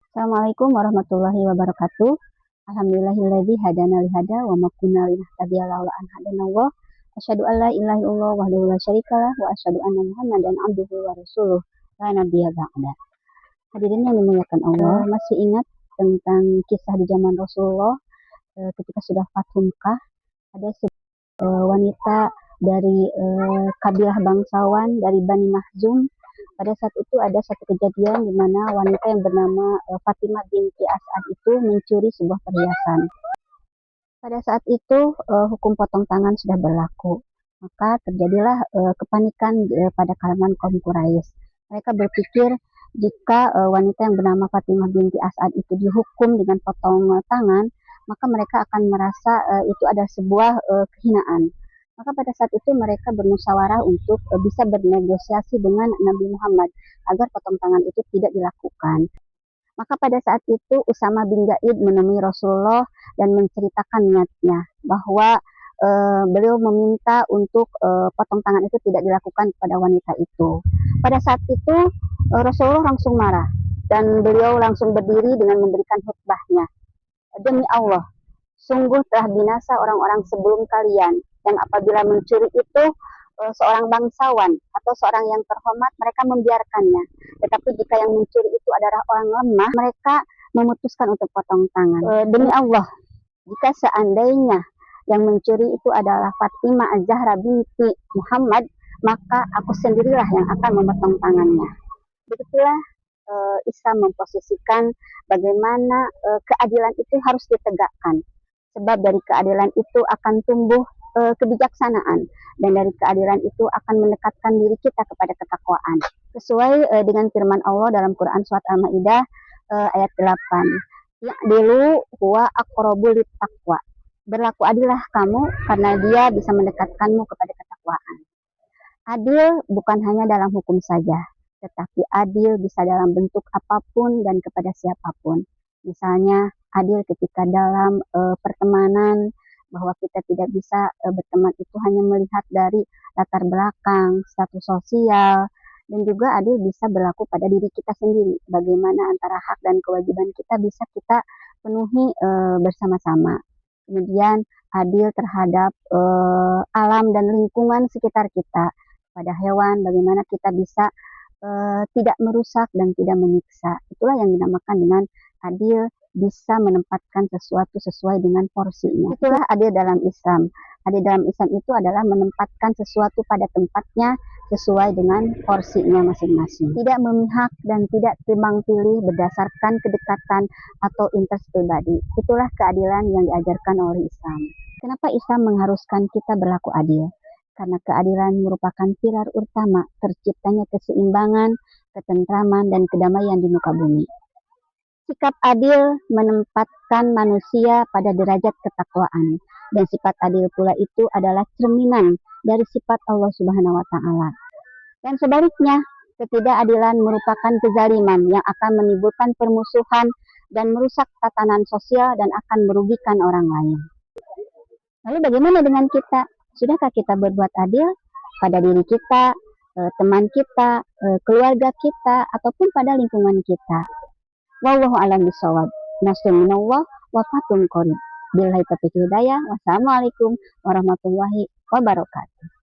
Assalamualaikum warahmatullahi wabarakatuh. Alhamdulillahilladzi hadana li hada wa ma kunna linahtadiya laula an hadanallah. Asyhadu an la ilaha illallah wahdahu la syarikalah wa asyhadu anna Muhammadan abduhu wa rasuluh la nabiyya ba'da. Hadirin yang dimuliakan Allah, masih ingat tentang kisah di zaman Rasulullah ketika sudah Fathu Mekah, ada wanita dari kabilah bangsawan dari Bani Makhzum. Pada saat itu ada satu kejadian di mana wanita yang bernama Fatimah binti As'ad itu mencuri sebuah perhiasan. Pada saat itu hukum potong tangan sudah berlaku. Maka terjadilah kepanikan pada kalangan kaum Quraisy. Mereka berpikir jika wanita yang bernama Fatimah binti As'ad itu dihukum dengan potong tangan, maka mereka akan merasa itu ada sebuah kehinaan. Maka pada saat itu mereka bermusyawarah untuk bisa bernegosiasi dengan Nabi Muhammad agar potong tangan itu tidak dilakukan. Maka pada saat itu Usama bin Zaid menemui Rasulullah dan menceritakan niatnya bahwa beliau meminta untuk potong tangan itu tidak dilakukan kepada wanita itu. Pada saat itu Rasulullah langsung marah dan beliau langsung berdiri dengan memberikan khutbahnya. Demi Allah, sungguh telah binasa orang-orang sebelum kalian yang apabila mencuri itu seorang bangsawan atau seorang yang terhormat mereka membiarkannya. Tetapi jika yang mencuri itu adalah orang lemah, mereka memutuskan untuk potong tangan. Demi Allah, jika seandainya yang mencuri itu adalah Fatimah Az-Zahra binti Muhammad, maka aku sendirilah yang akan memotong tangannya. Begitulah Islam memposisikan bagaimana keadilan itu harus ditegakkan. Sebab dari keadilan itu akan tumbuh kebijaksanaan, dan dari keadilan itu akan mendekatkan diri kita kepada ketakwaan. Sesuai dengan firman Allah dalam Quran surat Al-Maidah ayat 8. Ya'dilu huwa aqrabu littaqwa. Berlaku adillah kamu karena dia bisa mendekatkanmu kepada ketakwaan. Adil bukan hanya dalam hukum saja, tetapi adil bisa dalam bentuk apapun dan kepada siapapun. Misalnya adil ketika dalam pertemanan, bahwa kita tidak bisa berteman itu hanya melihat dari latar belakang, status sosial, dan juga adil bisa berlaku pada diri kita sendiri. Bagaimana antara hak dan kewajiban kita bisa kita penuhi bersama-sama. Kemudian adil terhadap alam dan lingkungan sekitar kita. Pada hewan, bagaimana kita bisa tidak merusak dan tidak menyiksa. Itulah yang dinamakan dengan adil, bisa menempatkan sesuatu sesuai dengan porsinya. Itulah adil dalam Islam. Adil dalam Islam itu adalah menempatkan sesuatu pada tempatnya sesuai dengan porsinya masing-masing. Tidak memihak dan tidak timbang pilih berdasarkan kedekatan atau interest pribadi. Itulah keadilan yang diajarkan oleh Islam. Kenapa Islam mengharuskan kita berlaku adil? Karena keadilan merupakan pilar utama terciptanya keseimbangan, ketentraman, dan kedamaian di muka bumi. Sikap adil menempatkan manusia pada derajat ketakwaan, dan sifat adil pula itu adalah cerminan dari sifat Allah Subhanahu wa Ta'ala. Dan sebaliknya, ketidakadilan merupakan kezaliman yang akan menimbulkan permusuhan dan merusak tatanan sosial dan akan merugikan orang lain. Lalu bagaimana dengan kita? Sudahkah kita berbuat adil pada diri kita, teman kita, keluarga kita, ataupun pada lingkungan kita? Wallahu a'lam bishawab. Nasrun minallah wa fathun qarib. Billahi taufiq hidayah. Wassalamualaikum warahmatullahi wabarakatuh.